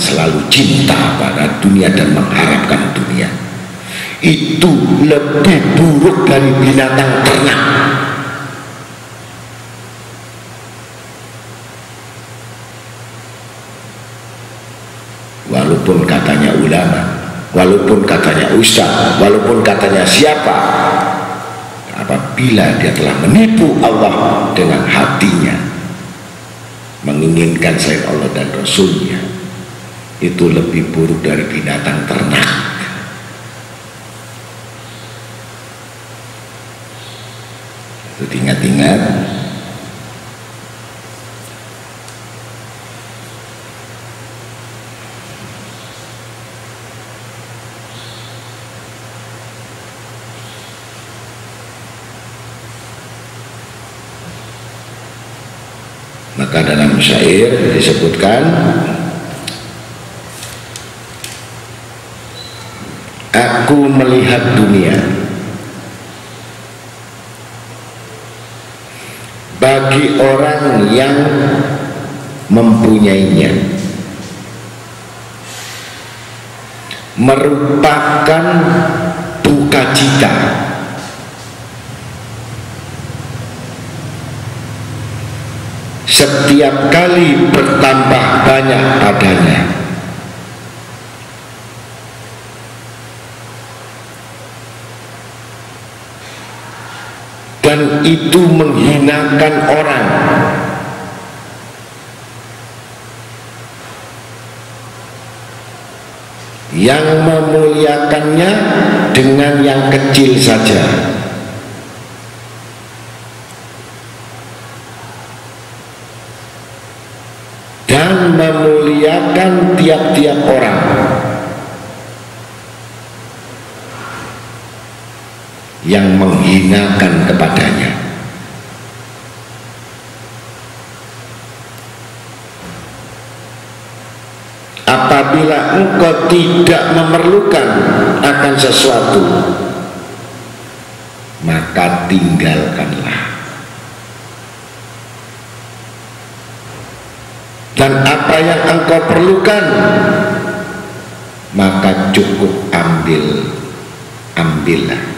selalu cinta pada dunia dan mengharapkan dunia, itu lebih buruk dari binatang ternak. Walaupun katanya ulama, walaupun katanya ustaz, walaupun katanya siapa, apabila dia telah menipu Allah dengan hatinya, menginginkan selain Allah dan Rasulnya, itu lebih buruk dari binatang ternak. Itu ingat-ingat. Maka dalam syair disebutkan, aku melihat dunia bagi orang yang mempunyainya merupakan duka cita. Setiap kali bertambah banyak padanya, dan itu menghinakan orang. Yang memuliakannya dengan yang kecil saja, dan memuliakan tiap-tiap orang. Yang menghinakan kepadanya. Apabila engkau tidak memerlukan akan sesuatu, maka tinggalkanlah. Dan apa yang engkau perlukan, maka cukup ambillah.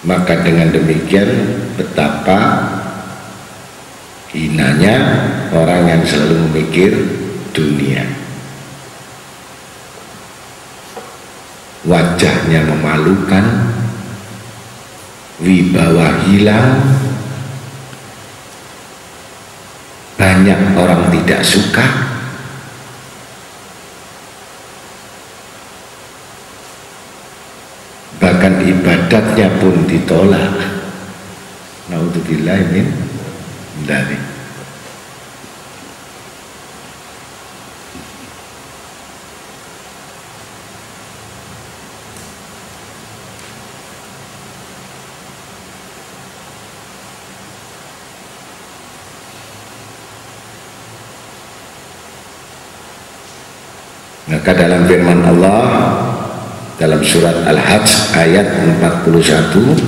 Maka dengan demikian betapa hinanya orang yang selalu memikir dunia. Wajahnya memalukan, wibawa hilang, banyak orang tidak suka, bahkan ibadatnya pun ditolak. Naudzubillah min dzalik. Maka dalam firman Allah dalam surat Al-Hajj ayat 41,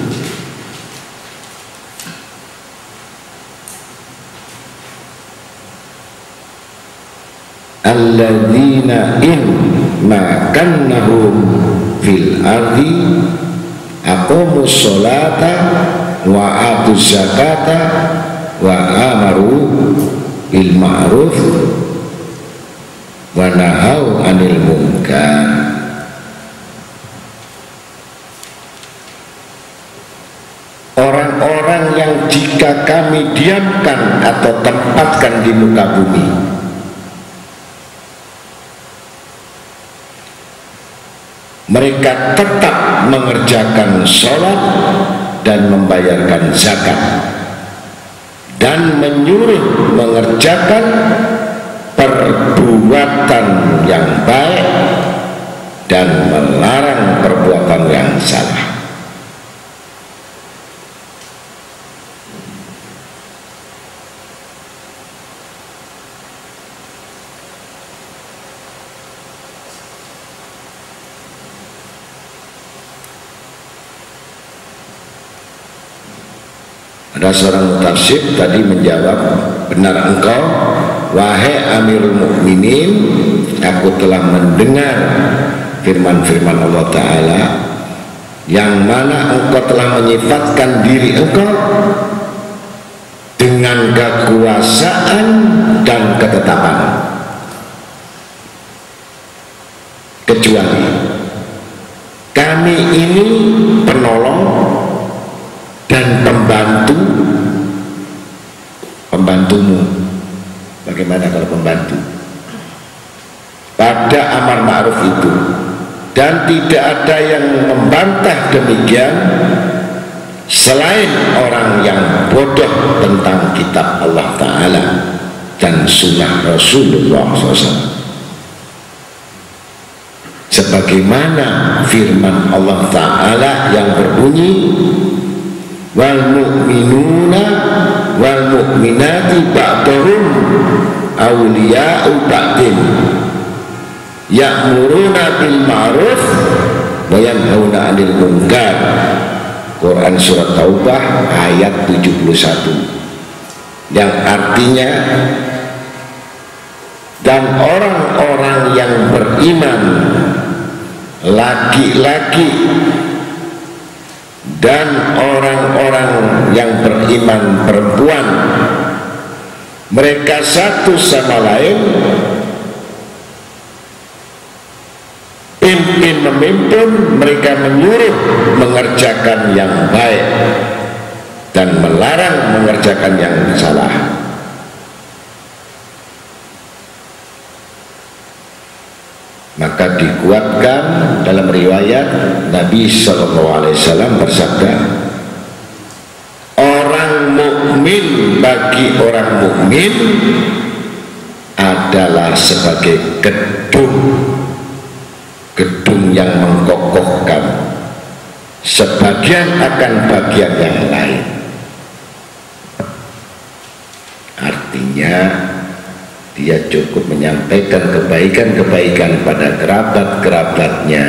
alladzina in makannahum fil ardi aqamus sholata wa atuz zakata wa amaru bil ma'ruf wa nahau 'anil munkar. Orang-orang yang jika kami diamkan atau tempatkan di muka bumi, mereka tetap mengerjakan sholat dan membayarkan zakat dan menyuruh mengerjakan perbuatan yang baik orang yang salah. Ada seorang mutafsir tadi menjawab, benar engkau wahai Amirul Mukminin, aku telah mendengar firman-firman Allah Ta'ala yang mana engkau telah menyifatkan diri engkau dengan kekuasaan dan ketetapan, kecuali kami ini penolong dan pembantumu. Bagaimana kalau pembantu pada amar ma'ruf itu, dan tidak ada yang membantah demikian selain orang yang bodoh tentang kitab Allah Ta'ala dan sunnah Rasulullah SAW. Sebagaimana firman Allah Ta'ala yang berbunyi, wal mu'minuna wal mu'minati ba'dhum awliya'u ba'din ya'muruna bil ma'ruf wa yanhauna 'anil munkar. Quran surat Taubah ayat 71, yang artinya, dan orang-orang yang beriman laki-laki dan orang-orang yang beriman perempuan, mereka satu sama lain pimpin memimpin, mereka menyuruh mengerjakan yang baik dan melarang mengerjakan yang salah. Maka dikuatkan dalam riwayat Nabi SAW bersabda, orang mukmin bagi orang mukmin adalah sebagai gedung yang mengkokohkan sebagian akan bagian yang lain. Artinya dia cukup menyampaikan kebaikan-kebaikan pada kerabat-kerabatnya.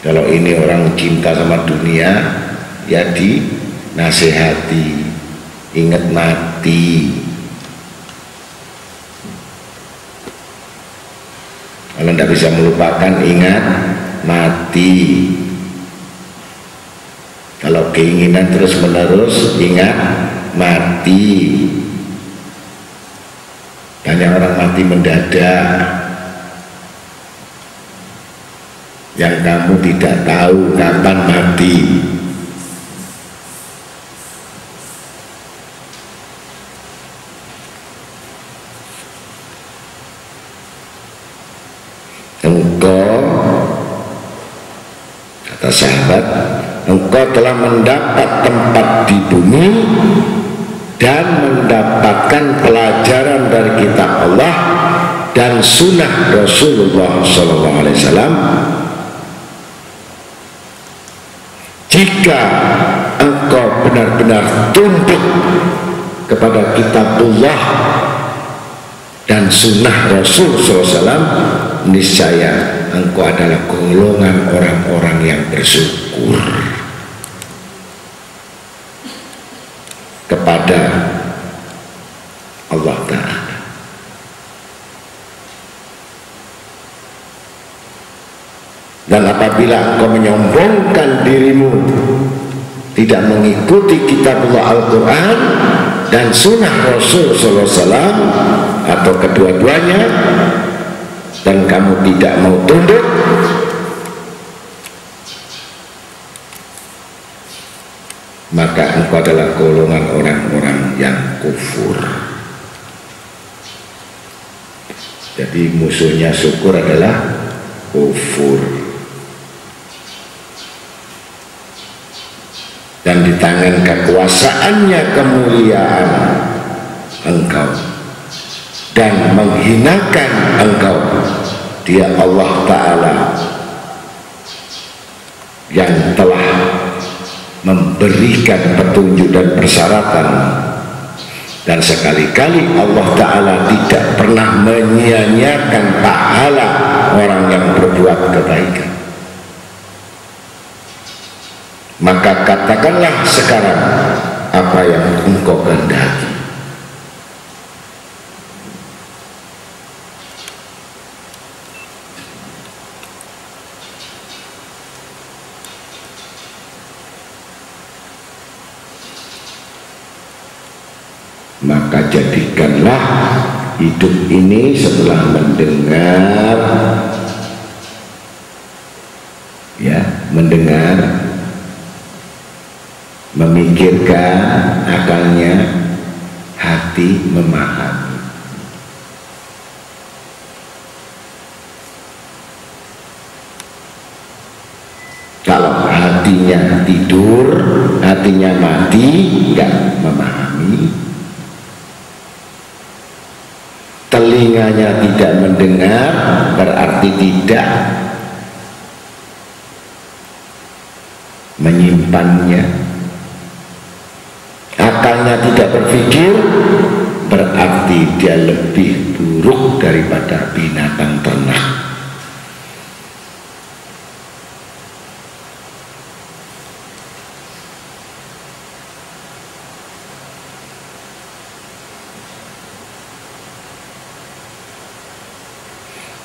Kalau ini orang cinta sama dunia, ya dinasehati, ingat mati. Kalau tidak bisa melupakan, ingat mati. Kalau keinginan terus-menerus, ingat mati. Banyak orang mati mendadak yang kamu tidak tahu kapan mati. Engkau, kata sahabat, engkau telah mendapat tempat di bumi dan mendapatkan pelajaran dari kitab Allah dan sunnah Rasulullah SAW. Jika engkau benar-benar tunduk kepada kitab Allah dan sunnah Rasul SAW, niscaya engkau adalah golongan orang-orang yang bersyukur kepada Allah Ta'ala. Dan apabila engkau menyombongkan dirimu, tidak mengikuti kitab Allah Al-Quran dan sunnah Rasul SAW atau kedua-duanya, dan kamu tidak mau tunduk, maka engkau adalah golongan orang-orang yang kufur. Jadi musuhnya syukur adalah kufur. Dan di tangan kekuasaannya kemuliaan engkau dan menghinakan engkau, dia Allah Ta'ala yang telah memberikan petunjuk dan persyaratan, dan sekali-kali Allah Ta'ala tidak pernah menyia-nyiakan pahala orang yang berbuat kebaikan. Maka katakanlah sekarang apa yang engkau kehendaki. Maka jadikanlah hidup ini setelah mendengar, memikirkan, akalnya, hati memahami. Kalau hatinya tidur, hatinya mati, nggak memahami, telinganya tidak mendengar, berarti tidak menyimpannya, akalnya tidak berpikir, berarti dia lebih buruk daripada binatang ternak.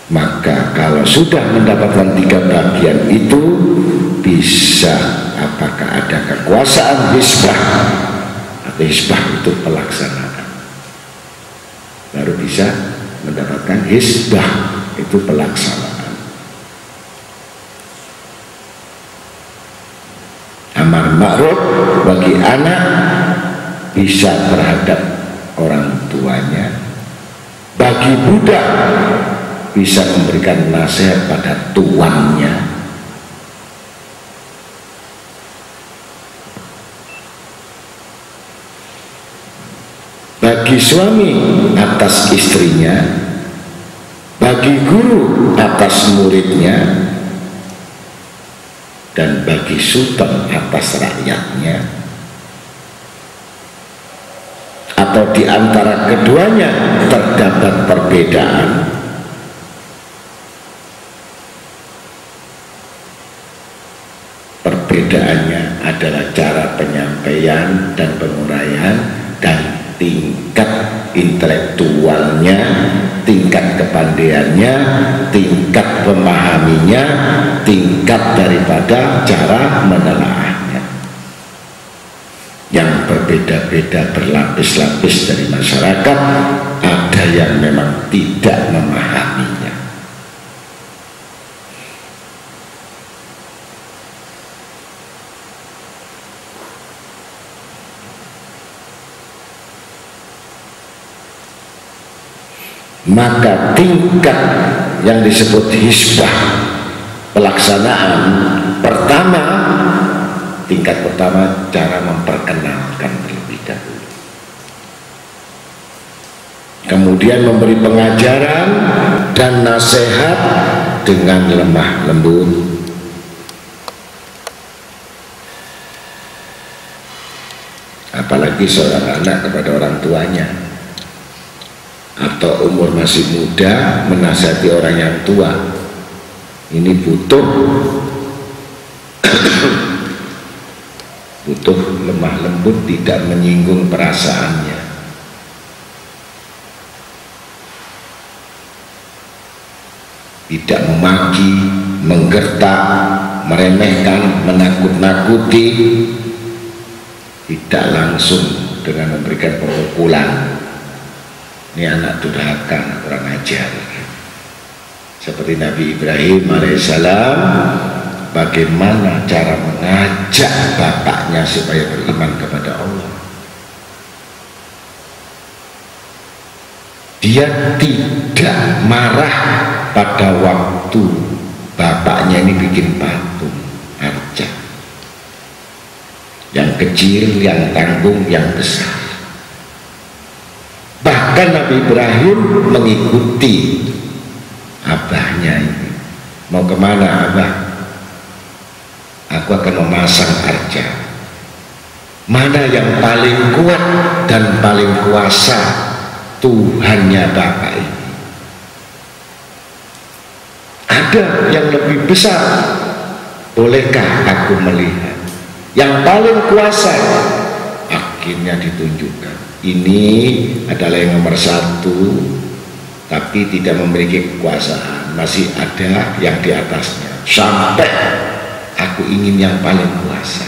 Maka kalau sudah mendapatkan 3 bagian itu, bisa apakah ada kekuasaan hisbah, atau hisbah itu pelaksanaan, baru bisa mendapatkan hisbah itu pelaksanaan. Amar ma'ruf bagi anak bisa terhadap orang tuanya, bagi budak bisa memberikan nasihat pada tuannya, bagi suami atas istrinya, bagi guru atas muridnya, dan bagi sultan atas rakyatnya, atau di antara keduanya terdapat perbedaan, perbedaannya adalah cara penyampaian dan penguraian dan tingkat intelektualnya, tingkat kepandaiannya, tingkat memahaminya, tingkat daripada cara menelaahnya, yang berbeda-beda, berlapis-lapis dari masyarakat. Ada yang memang tidak memahaminya. Maka tingkat yang disebut hisbah pelaksanaan pertama, tingkat pertama cara memperkenalkan terlebih dahulu, kemudian memberi pengajaran dan nasihat dengan lemah lembut, apalagi seorang anak kepada orang tuanya, atau umur masih muda menasihati orang yang tua, ini butuh lemah lembut, tidak menyinggung perasaannya, tidak memaki, menggertak, meremehkan, menakut-nakuti, tidak langsung dengan memberikan pemukulan. Ini anak durhaka, kurang ajar. Seperti Nabi Ibrahim alaihissalam, bagaimana cara mengajak bapaknya supaya beriman kepada Allah. Dia tidak marah pada waktu bapaknya ini bikin patung arca, yang kecil, yang tanggung, yang besar. Bahkan Nabi Ibrahim mengikuti abahnya ini. Mau kemana abah? aku akan memasang arca. Mana yang paling kuat dan paling kuasa? Tuhannya Bapak ini. Ada yang lebih besar, bolehkah aku melihat? Yang paling kuasa, akhirnya ditunjukkan. Ini adalah yang nomor satu, tapi tidak memiliki kekuasaan. Masih ada yang di atasnya. Sampai aku ingin yang paling kuasa.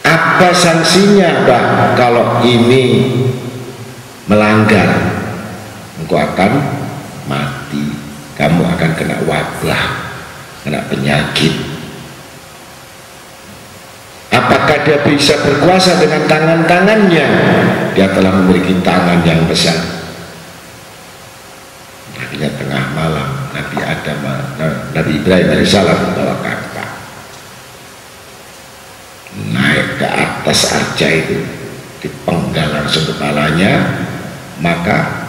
Apa sanksinya, Bah, kalau ini melanggar? Engkau akan mati, kamu akan kena wabah, kena penyakit. Apakah dia bisa berkuasa dengan tangan-tangannya? Dia telah memiliki tangan yang besar. Akhirnya tengah malam Nabi Ibrahim alaihissalam membawa kapak, naik ke atas arca itu, dipenggal langsung kepalanya, maka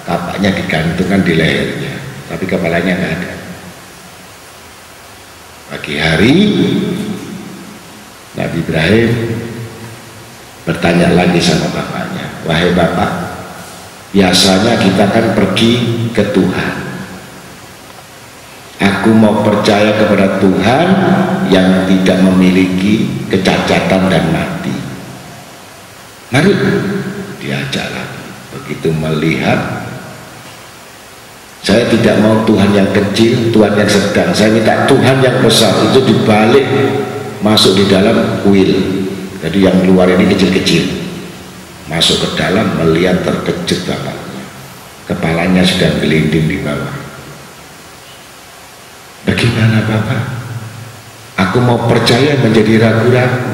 kapaknya digantungkan di lehernya, tapi kepalanya nggak ada. Pagi hari Nabi Ibrahim bertanya lagi sama bapaknya, wahai bapak, biasanya kita kan pergi ke Tuhan. Aku mau percaya kepada Tuhan yang tidak memiliki kecacatan dan mati. Mari diajak lagi. Begitu melihat, saya tidak mau Tuhan yang kecil, Tuhan yang sedang, saya minta Tuhan yang besar. Itu dibalik, masuk di dalam kuil. Jadi yang luar ini kecil-kecil, masuk ke dalam, melihat terkejut bapaknya. Kepalanya sudah gelinding di bawah. Bagaimana Bapak? Aku mau percaya menjadi ragu-ragu.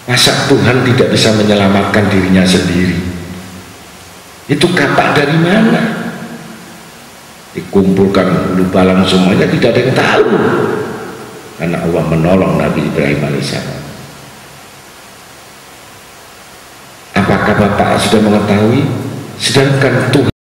Masa Tuhan tidak bisa menyelamatkan dirinya sendiri? Itu kapak dari mana? Dikumpulkan lubalang semuanya, tidak ada yang tahu. Karena Allah menolong Nabi Ibrahim alaihissalam. Apakah Bapak sudah mengetahui? Sedangkan Tuhan